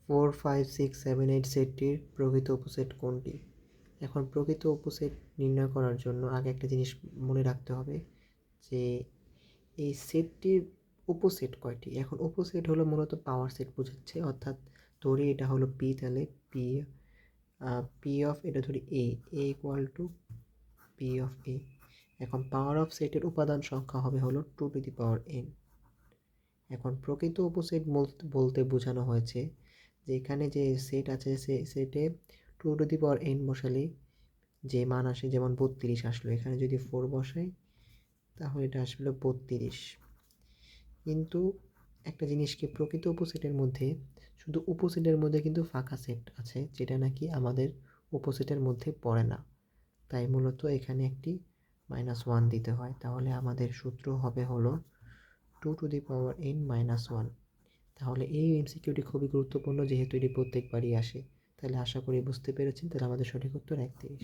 4, 5, 6, 7, 8 সেটটির প্রকৃত উপসেট কোনটি? এখন প্রকৃত উপসেট নির্ণয় করার জন্য আগে একটা জিনিস মনে রাখতে হবে যে এই সেটটির উপসেট কয়টি। এখন উপসেট হলো মূলত পাওয়ার সেট বোঝাচ্ছে, অর্থাৎ ধরি এটা হলো পি, তাহলে পি পি অফ এটা ধরি এ ইকুয়াল টু পি অফ এ। এখন পাওয়ার অফ সেটের উপাদান সংখ্যা হবে হলো 2n। এখন প্রকৃত উপসেট বলতে বোঝানো হয়েছে যে এখানে যে সেট আছে সে সেটে 2n বসালে যে মান আসে, যেমন 32 আসলো, এখানে যদি 4 বসাই তাহলে এটা আসলে 32। কিন্তু একটা জিনিসকে প্রকৃত উপসেটের মধ্যে শুধু উপসেটের মধ্যে কিন্তু ফাঁকা সেট আছে, যেটা নাকি আমাদের উপসেটের মধ্যে পড়ে না। তাই মূলত এখানে একটি -1 দিতে হয়। তাহলে আমাদের সূত্র হবে হলো 2n - 1। তাহলে এই এমসিকিউটি খুবই গুরুত্বপূর্ণ, যেহেতু এটি প্রত্যেকবারই আসে। তাহলে আশা করি বুঝতে পেরেছেন। তাহলে আমাদের সঠিক উত্তর 31।